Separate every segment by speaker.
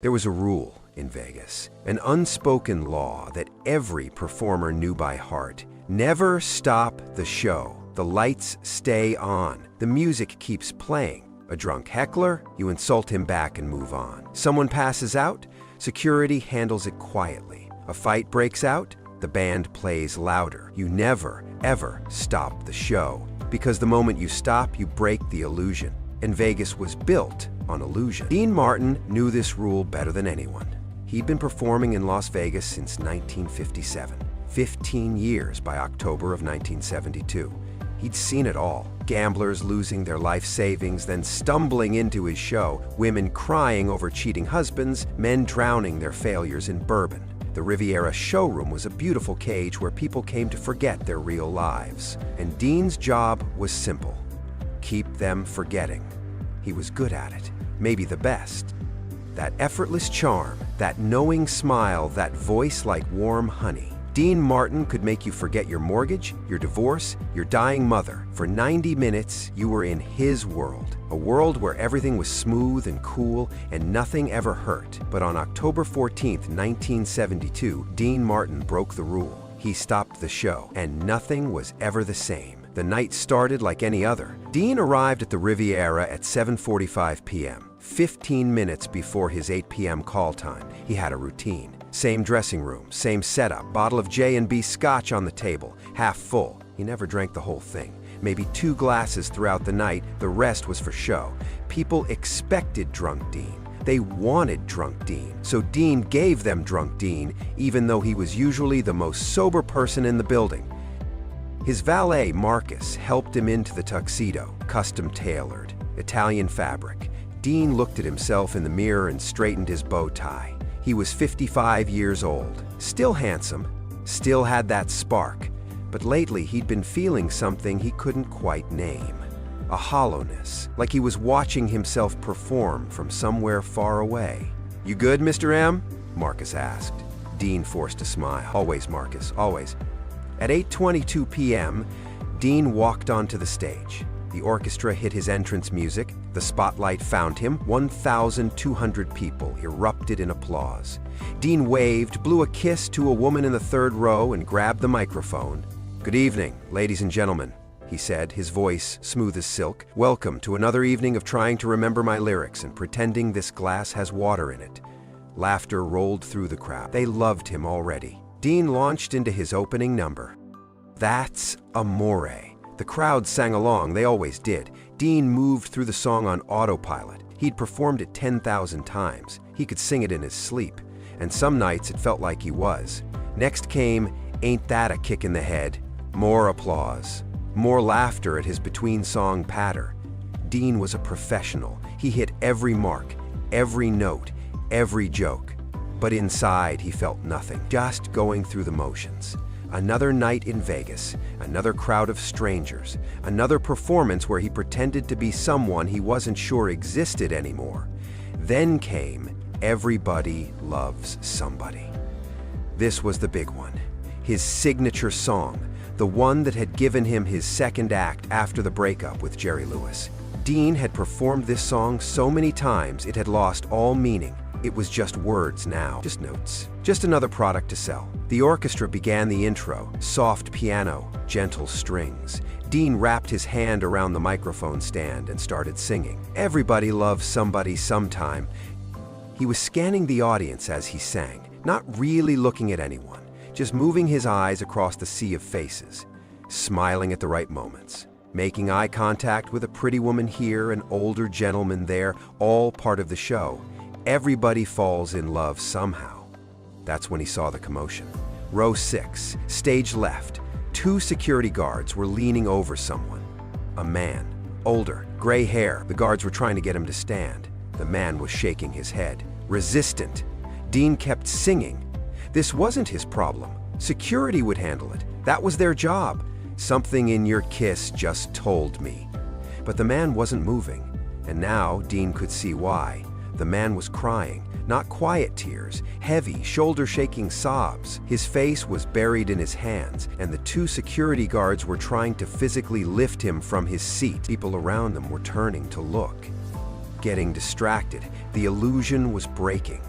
Speaker 1: There was a rule in Vegas, an unspoken law that every performer knew by heart. Never stop the show. The lights stay on. The music keeps playing. A drunk heckler, you insult him back and move on. Someone passes out, security handles it quietly. A fight breaks out, the band plays louder. You never, ever stop the show, because the moment you stop, you break the illusion. And Vegas was built on illusion. Dean Martin knew this rule better than anyone. He'd been performing in Las Vegas since 1957, 15 years by October of 1972. He'd seen it all. Gamblers losing their life savings, then stumbling into his show, women crying over cheating husbands, men drowning their failures in bourbon. The Riviera showroom was a beautiful cage where people came to forget their real lives. And Dean's job was simple: keep them forgetting. He was good at it, maybe the best. That effortless charm, that knowing smile, that voice like warm honey. Dean Martin could make you forget your mortgage, your divorce, your dying mother. For 90 minutes, you were in his world, a world where everything was smooth and cool and nothing ever hurt. But on October 14th, 1972, Dean Martin broke the rule. He stopped the show, and nothing was ever the same. The night started like any other. Dean arrived at the Riviera at 7:45 p.m., 15 minutes before his 8 p.m. call time. He had a routine. Same dressing room, same setup, bottle of J&B scotch on the table, half full. He never drank the whole thing. Maybe 2 glasses throughout the night, the rest was for show. People expected Drunk Dean. They wanted Drunk Dean. So Dean gave them Drunk Dean, even though he was usually the most sober person in the building. His valet, Marcus, helped him into the tuxedo, custom-tailored, Italian fabric. Dean looked at himself in the mirror and straightened his bow tie. He was 55 years old, still handsome, still had that spark, but lately he'd been feeling something he couldn't quite name. A hollowness, like he was watching himself perform from somewhere far away. "You good, Mr. M?" Marcus asked. Dean forced a smile. "Always, Marcus, always." At 8:22 p.m., Dean walked onto the stage. The orchestra hit his entrance music. The spotlight found him. 1,200 people erupted in applause. Dean waved, blew a kiss to a woman in the third row, and grabbed the microphone. "Good evening, ladies and gentlemen," he said, his voice smooth as silk. "Welcome to another evening of trying to remember my lyrics and pretending this glass has water in it." Laughter rolled through the crowd. They loved him already. Dean launched into his opening number. "That's Amore." The crowd sang along, they always did. Dean moved through the song on autopilot. He'd performed it 10,000 times. He could sing it in his sleep, and some nights it felt like he was. Next came Ain't That a Kick in the Head? More applause, more laughter at his between-song patter. Dean was a professional. He hit every mark, every note, every joke. But inside, he felt nothing, just going through the motions. Another night in Vegas, another crowd of strangers, another performance where he pretended to be someone he wasn't sure existed anymore. Then came Everybody Loves Somebody. This was the big one, his signature song, the one that had given him his second act after the breakup with Jerry Lewis. Dean had performed this song so many times it had lost all meaning. It was just words now, just notes, just another product to sell. The orchestra began the intro, soft piano, gentle strings. Dean wrapped his hand around the microphone stand and started singing. Everybody loves somebody sometime. He was scanning the audience as he sang, not really looking at anyone, just moving his eyes across the sea of faces, smiling at the right moments, making eye contact with a pretty woman here, an older gentleman there, all part of the show. Everybody falls in love somehow. That's when he saw the commotion. Row 6, stage left. 2 security guards were leaning over someone. A man, older, gray hair. The guards were trying to get him to stand. The man was shaking his head, resistant. Dean kept singing. This wasn't his problem. Security would handle it. That was their job. Something in your kiss just told me. But the man wasn't moving, and now Dean could see why. The man was crying, not quiet tears, heavy, shoulder-shaking sobs. His face was buried in his hands, and the 2 security guards were trying to physically lift him from his seat. People around them were turning to look. Getting distracted, the illusion was breaking.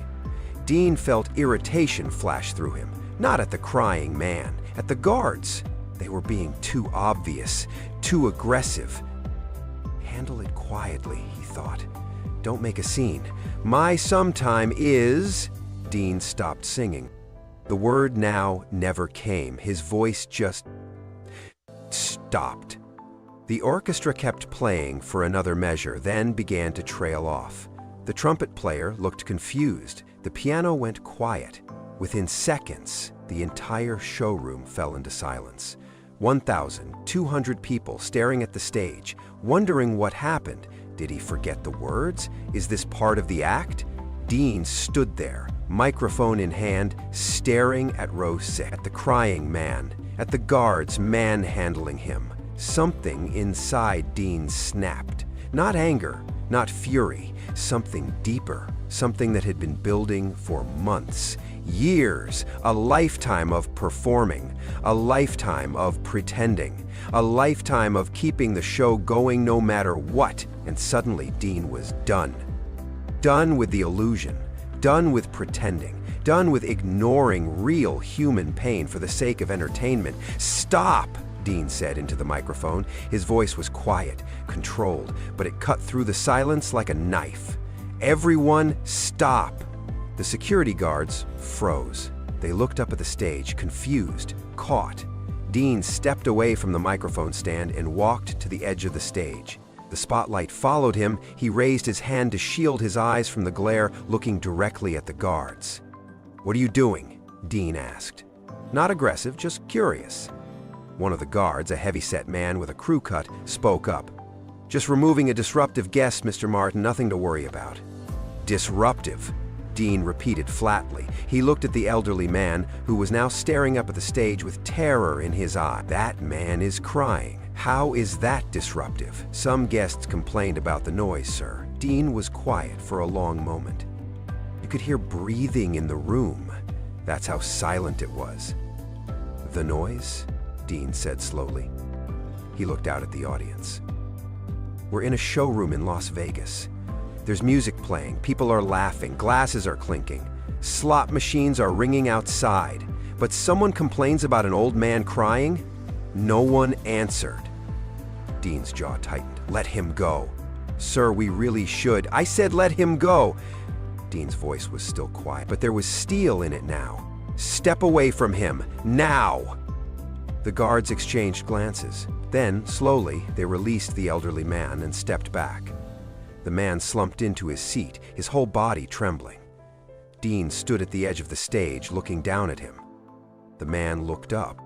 Speaker 1: Dean felt irritation flash through him, not at the crying man, at the guards. They were being too obvious, too aggressive. Handle it quietly, he thought. Don't make a scene. My sometime is... Dean stopped singing. The word now never came. His voice just stopped. The orchestra kept playing for another measure, then began to trail off. The trumpet player looked confused. The piano went quiet. Within seconds, the entire showroom fell into silence. 1,200 people staring at the stage, wondering what happened. Did he forget the words? Is this part of the act? Dean stood there, microphone in hand, staring at row 6, at the crying man, at the guards manhandling him. Something inside Dean snapped. Not anger, not fury, something deeper, something that had been building for months, years, a lifetime of performing, a lifetime of pretending, a lifetime of keeping the show going no matter what, and suddenly Dean was done. Done with the illusion, done with pretending, done with ignoring real human pain for the sake of entertainment. Stop! Dean said into the microphone. His voice was quiet, controlled, but it cut through the silence like a knife. Everyone, stop! The security guards froze. They looked up at the stage, confused, caught. Dean stepped away from the microphone stand and walked to the edge of the stage. The spotlight followed him. He raised his hand to shield his eyes from the glare, looking directly at the guards. "What are you doing?" Dean asked. Not aggressive, just curious. One of the guards, a heavy-set man with a crew cut, spoke up. "Just removing a disruptive guest, Mr. Martin, nothing to worry about." "Disruptive," Dean repeated flatly. He looked at the elderly man, who was now staring up at the stage with terror in his eye. "That man is crying. How is that disruptive?" "Some guests complained about the noise, sir." Dean was quiet for a long moment. You could hear breathing in the room. That's how silent it was. "The noise?" Dean said slowly. He looked out at the audience. "We're in a showroom in Las Vegas. There's music playing, people are laughing, glasses are clinking, slot machines are ringing outside. But someone complains about an old man crying? No one answered." Dean's jaw tightened. "Let him go." "Sir, we really should." "I said let him go." Dean's voice was still quiet, but there was steel in it now. "Step away from him, now!" The guards exchanged glances. Then, slowly, they released the elderly man and stepped back. The man slumped into his seat, his whole body trembling. Dean stood at the edge of the stage, looking down at him. The man looked up.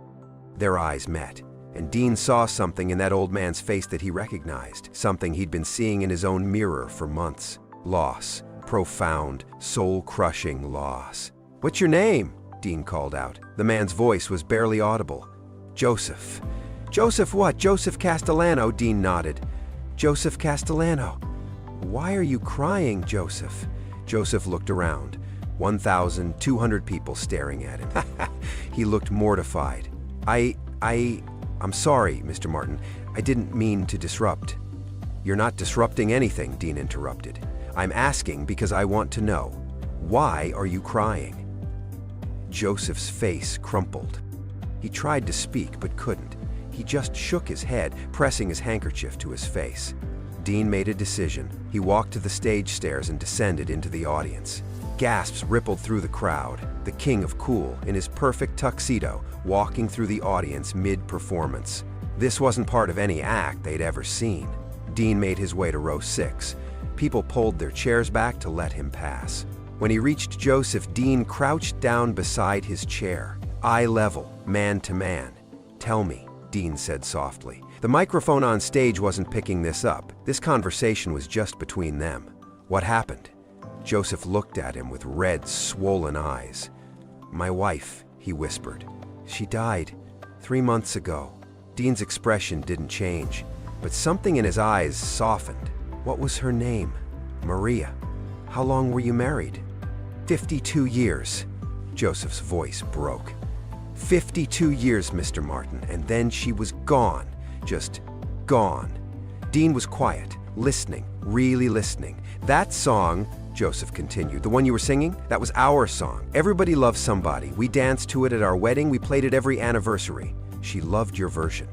Speaker 1: Their eyes met, and Dean saw something in that old man's face that he recognized, something he'd been seeing in his own mirror for months. Loss, profound, soul-crushing loss. "What's your name?" Dean called out. The man's voice was barely audible. "Joseph." "Joseph what? Joseph Castellano," Dean nodded. "Joseph Castellano. Why are you crying, Joseph?" Joseph looked around. 1,200 people staring at him. He looked mortified. I'm sorry, Mr. Martin. I didn't mean to disrupt." "You're not disrupting anything," Dean interrupted. "I'm asking because I want to know. Why are you crying?" Joseph's face crumpled. He tried to speak but couldn't. He just shook his head, pressing his handkerchief to his face. Dean made a decision. He walked to the stage stairs and descended into the audience. Gasps rippled through the crowd. The king of cool, in his perfect tuxedo, walking through the audience mid-performance. This wasn't part of any act they'd ever seen. Dean made his way to row 6. People pulled their chairs back to let him pass. When he reached Joseph, Dean crouched down beside his chair, eye level, man to man. "Tell me," Dean said softly. The microphone on stage wasn't picking this up. This conversation was just between them. "What happened?" Joseph looked at him with red, swollen eyes. "My wife," he whispered. "She died 3 months ago." Dean's expression didn't change, but something in his eyes softened. "What was her name?" "Maria." "How long were you married?" 52 years. Joseph's voice broke. 52 years, Mr. Martin, and then she was gone. Just gone. Dean was quiet, listening, really listening. That song, Joseph continued. "The one you were singing? That was our song. Everybody loves somebody. We danced to it at our wedding. We played it every anniversary. She loved your version."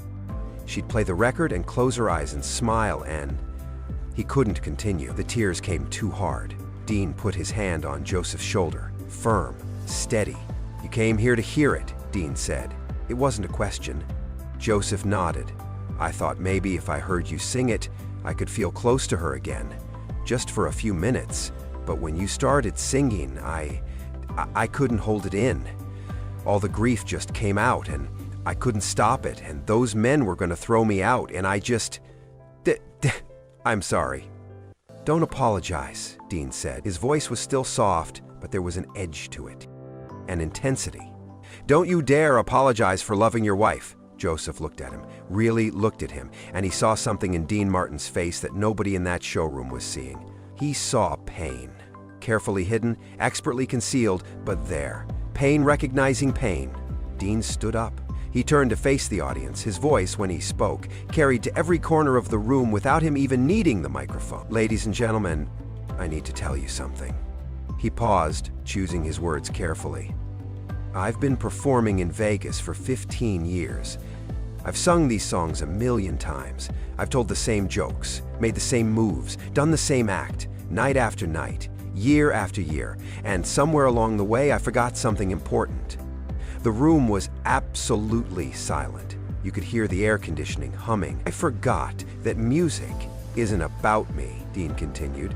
Speaker 1: She'd play the record and close her eyes and smile and... He couldn't continue. The tears came too hard. Dean put his hand on Joseph's shoulder. Firm, steady. "You came here to hear it," Dean said. It wasn't a question. Joseph nodded. "I thought maybe if I heard you sing it, I could feel close to her again. Just for a few minutes. But when you started singing, I couldn't hold it in. All the grief just came out, and I couldn't stop it, and those men were going to throw me out, and I just... I'm sorry." "Don't apologize," Dean said. His voice was still soft, but there was an edge to it. An intensity. "Don't you dare apologize for loving your wife." Joseph looked at him, really looked at him, and he saw something in Dean Martin's face that nobody in that showroom was seeing. He saw pain. Carefully hidden, expertly concealed, but there. Pain recognizing pain. Dean stood up. He turned to face the audience. His voice, when he spoke, carried to every corner of the room without him even needing the microphone. "Ladies and gentlemen, I need to tell you something." He paused, choosing his words carefully. "I've been performing in Vegas for 15 years. I've sung these songs a million times. I've told the same jokes, made the same moves, done the same act, night after night, year after year, and somewhere along the way I forgot something important." The room was absolutely silent. You could hear the air conditioning humming. "I forgot that music isn't about me," Dean continued.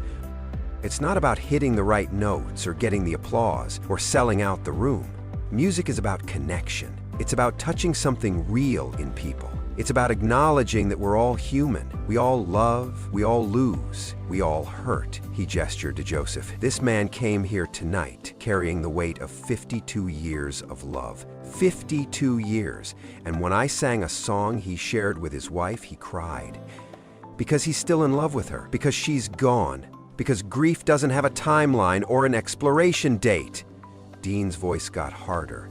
Speaker 1: "It's not about hitting the right notes or getting the applause or selling out the room. Music is about connection. It's about touching something real in people. It's about acknowledging that we're all human. We all love, we all lose, we all hurt." He gestured to Joseph. "This man came here tonight carrying the weight of 52 years of love. 52 years. And when I sang a song he shared with his wife, he cried. Because he's still in love with her. Because she's gone. Because grief doesn't have a timeline or an expiration date." Dean's voice got harder.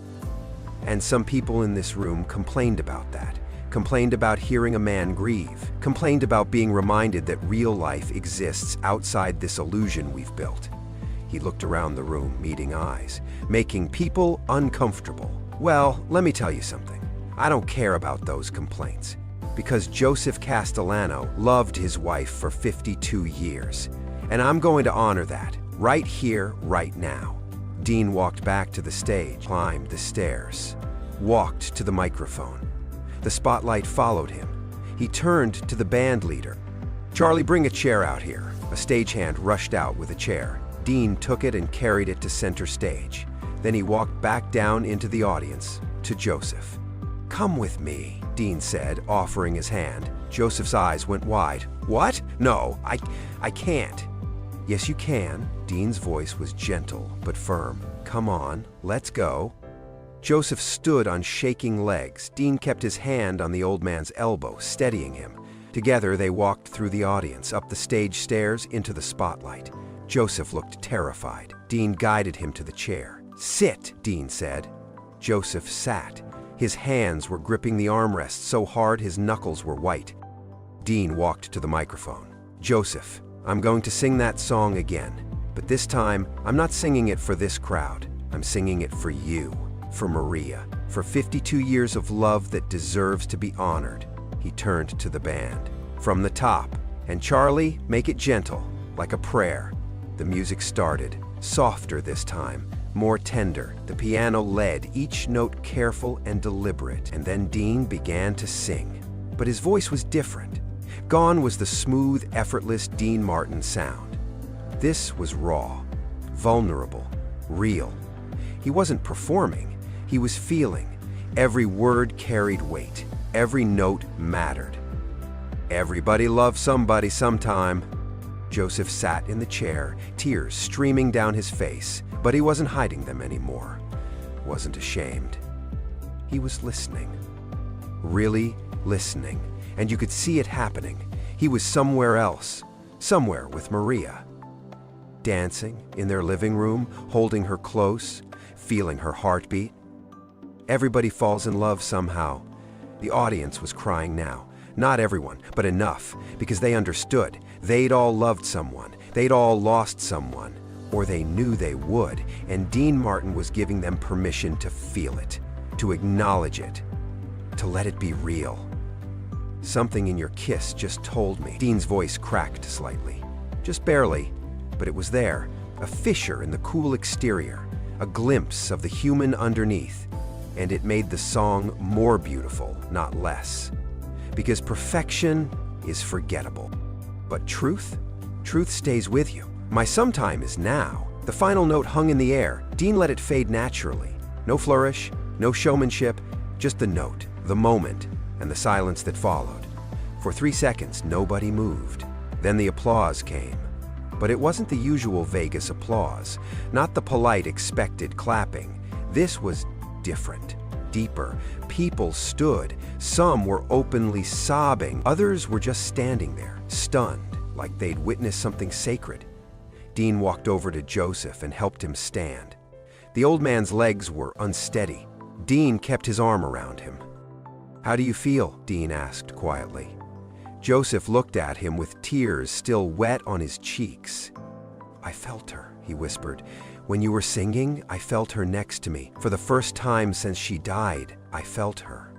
Speaker 1: "And some people in this room complained about that. Complained about hearing a man grieve, complained about being reminded that real life exists outside this illusion we've built." He looked around the room, meeting eyes, making people uncomfortable. "Well, let me tell you something. I don't care about those complaints. Because Joseph Castellano loved his wife for 52 years. And I'm going to honor that, right here, right now." Dean walked back to the stage, climbed the stairs, walked to the microphone. The spotlight followed him. He turned to the band leader. "Charlie, bring a chair out here." A stagehand rushed out with a chair. Dean took it and carried it to center stage. Then he walked back down into the audience, to Joseph. "Come with me," Dean said, offering his hand. Joseph's eyes went wide. "What? No, I can't." "Yes, you can." Dean's voice was gentle but firm. "Come on, let's go." Joseph stood on shaking legs. Dean kept his hand on the old man's elbow, steadying him. Together they walked through the audience, up the stage stairs, into the spotlight. Joseph looked terrified. Dean guided him to the chair. "Sit," Dean said. Joseph sat. His hands were gripping the armrest so hard his knuckles were white. Dean walked to the microphone. "Joseph, I'm going to sing that song again. But this time, I'm not singing it for this crowd. I'm singing it for you. For Maria, for 52 years of love that deserves to be honored." He turned to the band. "From the top. And Charlie, make it gentle, like a prayer." The music started, softer this time, more tender. The piano led, each note careful and deliberate. And then Dean began to sing. But his voice was different. Gone was the smooth, effortless Dean Martin sound. This was raw, vulnerable, real. He wasn't performing. He was feeling. Every word carried weight. Every note mattered. "Everybody loves somebody sometime." Joseph sat in the chair, tears streaming down his face, but he wasn't hiding them anymore. Wasn't ashamed. He was listening. Really listening. And you could see it happening. He was somewhere else. Somewhere with Maria. Dancing in their living room, holding her close, feeling her heartbeat. Everybody falls in love somehow. The audience was crying now. Not everyone, but enough, because they understood. They'd all loved someone. They'd all lost someone. or they knew they would, and Dean Martin was giving them permission to feel it, to acknowledge it, to let it be real. Something in your kiss just told me. Dean's voice cracked slightly. Just barely, but it was there, a fissure in the cool exterior, a glimpse of the human underneath, and it made the song more beautiful, not less. Because perfection is forgettable. But truth? Truth stays with you. My sometime is now. The final note hung in the air. Dean let it fade naturally. No flourish, no showmanship, just the note, the moment, and the silence that followed. For 3 seconds, nobody moved. Then the applause came. But it wasn't the usual Vegas applause, not the polite, expected clapping. This was different, deeper. People stood. Some were openly sobbing. Others were just standing there, stunned, like they'd witnessed something sacred. Dean walked over to Joseph and helped him stand. The old man's legs were unsteady. Dean kept his arm around him. "How do you feel?" Dean asked quietly. Joseph looked at him with tears still wet on his cheeks. "I felt her," he whispered. "When you were singing, I felt her next to me. For the first time since she died, I felt her."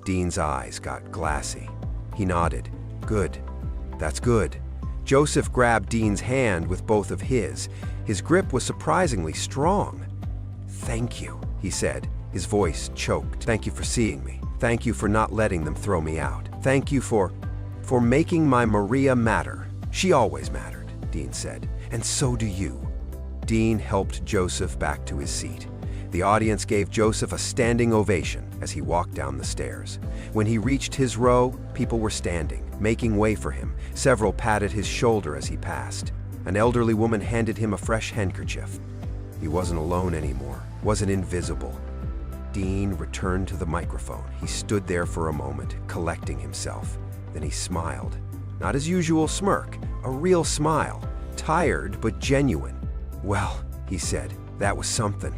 Speaker 1: Dean's eyes got glassy. He nodded. "Good. That's good." Joseph grabbed Dean's hand with both of his. His grip was surprisingly strong. "Thank you," he said, his voice choked. "Thank you for seeing me. Thank you for not letting them throw me out. Thank you for making my Maria matter. She always mattered," Dean said, "and so do you." Dean helped Joseph back to his seat. The audience gave Joseph a standing ovation as he walked down the stairs. When he reached his row, people were standing, making way for him. Several patted his shoulder as he passed. An elderly woman handed him a fresh handkerchief. He wasn't alone anymore, wasn't invisible. Dean returned to the microphone. He stood there for a moment, collecting himself. Then he smiled. Not his usual smirk, a real smile, tired but genuine. "Well," he said, "that was something."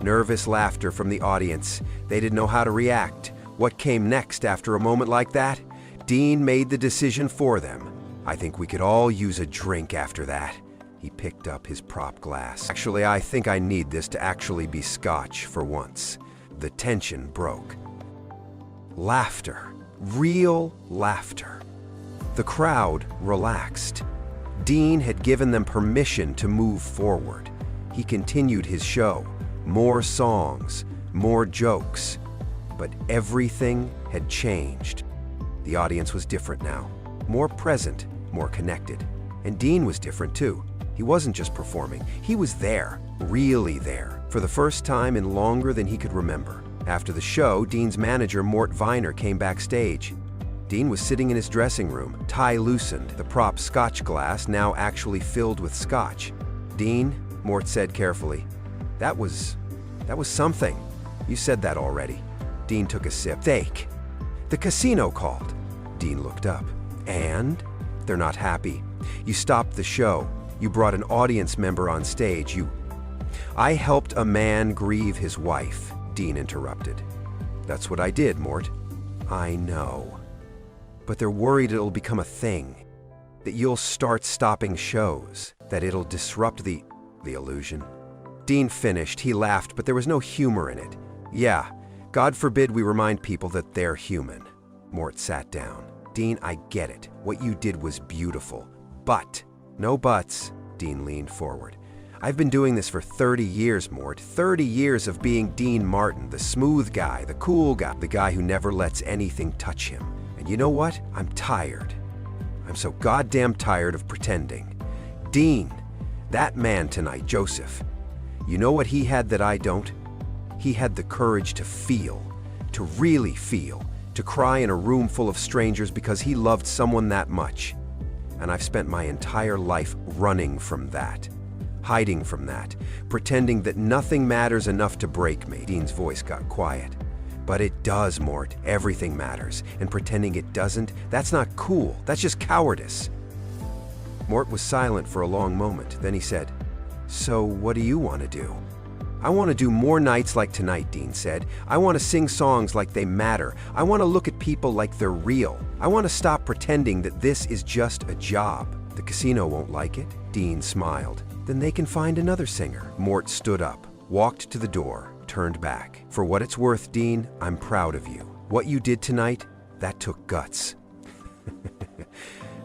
Speaker 1: Nervous laughter from the audience. They didn't know how to react. What came next after a moment like that? Dean made the decision for them. "I think we could all use a drink after that." He picked up his prop glass. "Actually, I think I need this to actually be scotch for once." The tension broke. Laughter. Real laughter. The crowd relaxed. Dean had given them permission to move forward. He continued his show. More songs, more jokes. But everything had changed. The audience was different now. More present, more connected. And Dean was different too. He wasn't just performing. He was there, really there, for the first time in longer than he could remember. After the show, Dean's manager, Mort Viner, came backstage. Dean was sitting in his dressing room, tie loosened, the prop scotch glass now actually filled with scotch. "Dean," Mort said carefully, that was something. You said that already." Dean took a sip. "Steak. The casino called." Dean looked up. "And?" "They're not happy. You stopped the show. You brought an audience member on stage. I helped a man grieve his wife," Dean interrupted. "That's what I did, Mort." "I know. But they're worried it'll become a thing. That you'll start stopping shows. That it'll disrupt the illusion." Dean finished. He laughed, but there was no humor in it. "Yeah, God forbid we remind people that they're human." Mort sat down. "Dean, I get it. What you did was beautiful. But..." "No buts." Dean leaned forward. "I've been doing this for 30 years, Mort. 30 years of being Dean Martin, the smooth guy, the cool guy, the guy who never lets anything touch him. And you know what? I'm tired. I'm so goddamn tired of pretending. Dean, that man tonight, Joseph, you know what he had that I don't? He had the courage to feel, to really feel, to cry in a room full of strangers because he loved someone that much. And I've spent my entire life running from that, hiding from that, pretending that nothing matters enough to break me." Dean's voice got quiet. "But it does, Mort. Everything matters. And pretending it doesn't, that's not cool. That's just cowardice." Mort was silent for a long moment. Then he said, "So what do you want to do?" "I want to do more nights like tonight," Dean said. "I want to sing songs like they matter. I want to look at people like they're real. I want to stop pretending that this is just a job." "The casino won't like it," Dean smiled. then they can find another singer. Mort stood up, walked to the door, turned back. For what it's worth, Dean, I'm proud of you. What you did tonight, that took guts.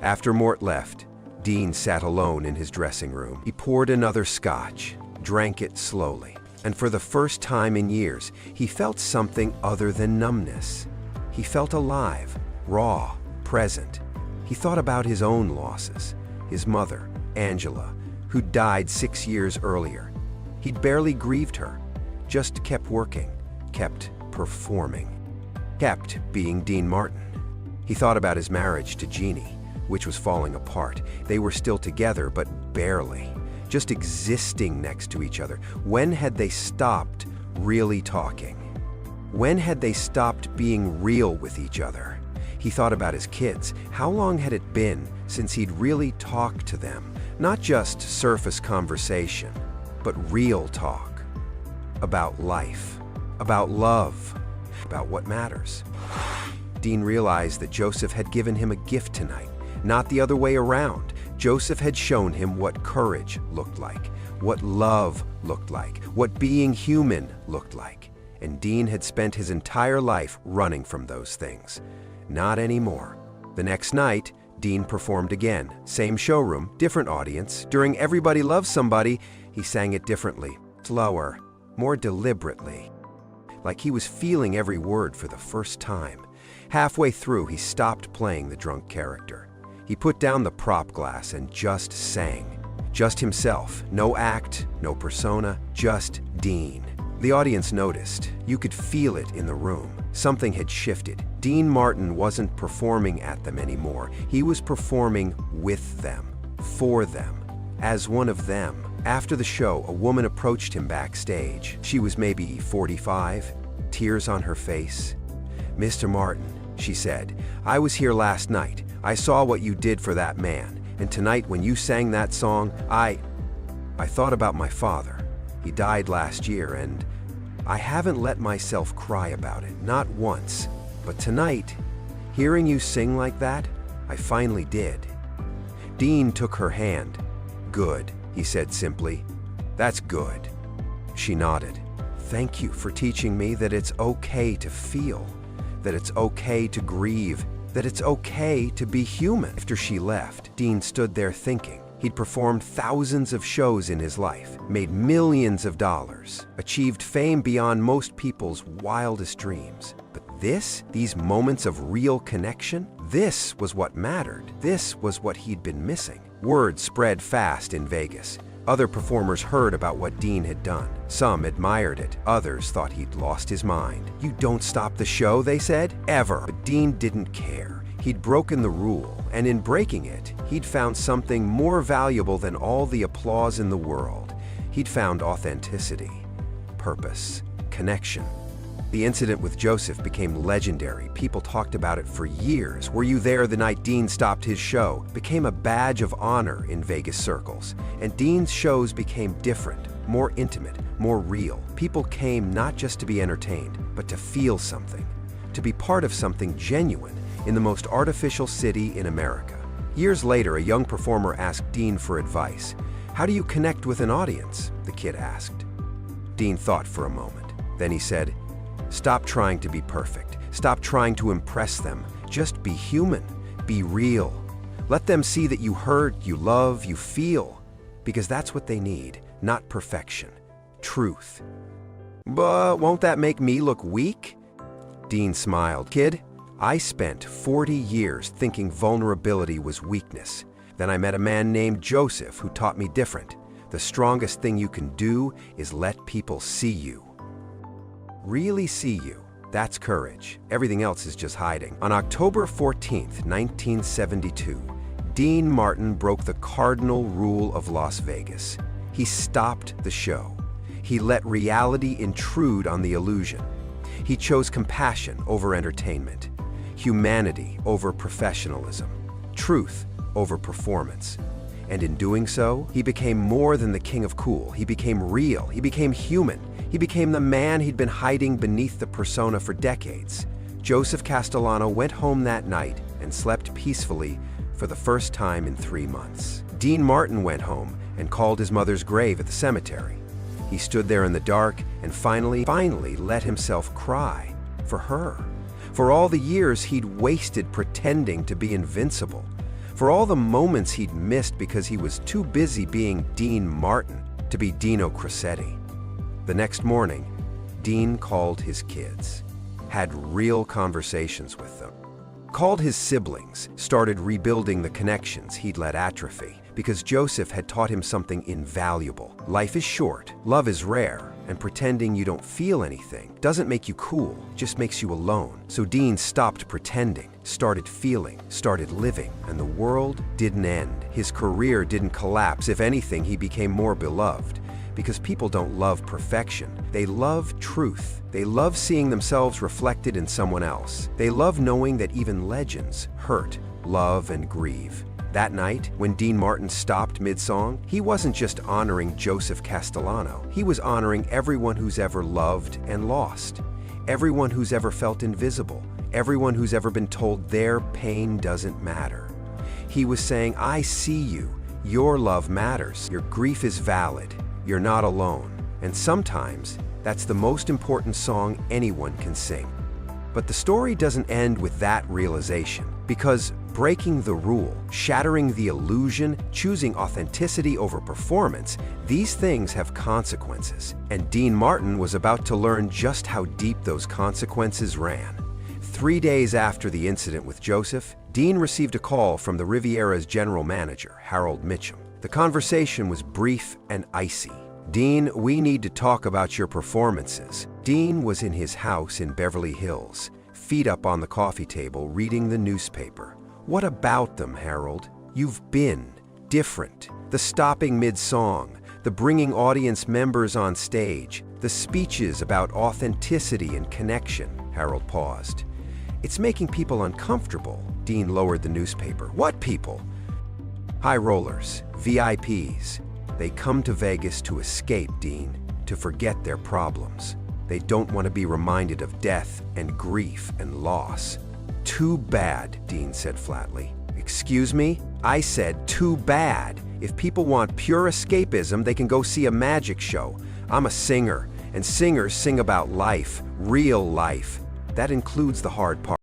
Speaker 1: After Mort left, Dean sat alone in his dressing room. He poured another scotch, drank it slowly, and for the first time in years, he felt something other than numbness. He felt alive, raw, present. He thought about his own losses, his mother, Angela, who died 6 years earlier. He'd barely grieved her, just kept working, kept performing, kept being Dean Martin. He thought about his marriage to Jeannie, which was falling apart. They were still together, but barely, just existing next to each other. When had they stopped really talking? When had they stopped being real with each other? He thought about his kids. How long had it been since he'd really talked to them? Not just surface conversation, but real talk. About life, about love, about what matters. Dean realized that Joseph had given him a gift tonight, not the other way around. Joseph had shown him what courage looked like, what love looked like, what being human looked like. And Dean had spent his entire life running from those things. Not anymore. The next night, Dean performed again. Same showroom, different audience. During Everybody Loves Somebody, he sang it differently, slower, more deliberately, like he was feeling every word for the first time. Halfway through, he stopped playing the drunk character. He put down the prop glass and just sang. Just himself, no act, no persona, just Dean. The audience noticed. You could feel it in the room. Something had shifted. Dean Martin wasn't performing at them anymore. He was performing with them, for them, as one of them. After the show, a woman approached him backstage. She was maybe 45, tears on her face. "Mr. Martin," she said, "I was here last night. I saw what you did for that man. And tonight when you sang that song, I thought about my father. He died last year, and I haven't let myself cry about it, not once. But tonight, hearing you sing like that, I finally did." Dean took her hand. "Good," he said simply. "That's good." She nodded. "Thank you for teaching me that it's okay to feel, that it's okay to grieve, that it's okay to be human." After she left, Dean stood there thinking. He'd performed thousands of shows in his life, made millions of dollars, achieved fame beyond most people's wildest dreams. But these moments of real connection, this was what mattered. This was what he'd been missing. Word spread fast in Vegas. Other performers heard about what Dean had done. Some admired it. Others thought he'd lost his mind. "You don't stop the show," they said, "ever." But Dean didn't care. He'd broken the rule, and in breaking it, he'd found something more valuable than all the applause in the world. He'd found authenticity, purpose, connection. The incident with Joseph became legendary. People talked about it for years. "Were you there the night Dean stopped his show?" Became a badge of honor in Vegas circles. And Dean's shows became different, more intimate, more real. People came not just to be entertained, but to feel something, to be part of something genuine in the most artificial city in America. Years later, a young performer asked Dean for advice. "How do you connect with an audience?" the kid asked. Dean thought for a moment. Then he said, "Stop trying to be perfect. Stop trying to impress them. Just be human. Be real. Let them see that you hurt, you love, you feel. Because that's what they need, not perfection. Truth." "But won't that make me look weak?" Dean smiled. "Kid, I spent 40 years thinking vulnerability was weakness. Then I met a man named Joseph who taught me different. The strongest thing you can do is let people see you. Really see you. That's courage. Everything else is just hiding." On October 14th, 1972, Dean Martin broke the cardinal rule of Las Vegas. He stopped the show. He let reality intrude on the illusion. He chose compassion over entertainment, humanity over professionalism, truth over performance. And in doing so, he became more than the king of cool. He became real. He became human. He became the man he'd been hiding beneath the persona for decades. Joseph Castellano went home that night and slept peacefully for the first time in 3 months. Dean Martin went home and called his mother's grave at the cemetery. He stood there in the dark and finally let himself cry for her. For all the years he'd wasted pretending to be invincible. For all the moments he'd missed because he was too busy being Dean Martin to be Dino Criscetti. The next morning, Dean called his kids, had real conversations with them, called his siblings, started rebuilding the connections he'd let atrophy, because Joseph had taught him something invaluable. Life is short, love is rare, and pretending you don't feel anything doesn't make you cool, just makes you alone. So Dean stopped pretending, started feeling, started living, and the world didn't end. His career didn't collapse. If anything, he became more beloved. Because people don't love perfection. They love truth. They love seeing themselves reflected in someone else. They love knowing that even legends hurt, love, and grieve. That night, when Dean Martin stopped mid-song, he wasn't just honoring Joseph Castellano. He was honoring everyone who's ever loved and lost. Everyone who's ever felt invisible. Everyone who's ever been told their pain doesn't matter. He was saying, I see you. Your love matters. Your grief is valid. You're not alone. And sometimes, that's the most important song anyone can sing. But the story doesn't end with that realization, because breaking the rule, shattering the illusion, choosing authenticity over performance, these things have consequences. And Dean Martin was about to learn just how deep those consequences ran. 3 days after the incident with Joseph, Dean received a call from the Riviera's general manager, Harold Mitchum. The conversation was brief and icy. Dean, we need to talk about your performances. Dean was in his house in Beverly Hills, feet up on the coffee table, reading the newspaper. What about them, Harold? You've been different. The stopping mid-song, the bringing audience members on stage, the speeches about authenticity and connection. Harold paused. It's making people uncomfortable. Dean lowered the newspaper. What people? High rollers, VIPs. They come to Vegas to escape, Dean, to forget their problems. They don't want to be reminded of death and grief and loss. Too bad, Dean said flatly. Excuse me? I said too bad. If people want pure escapism, they can go see a magic show. I'm a singer, and singers sing about life, real life. That includes the hard part.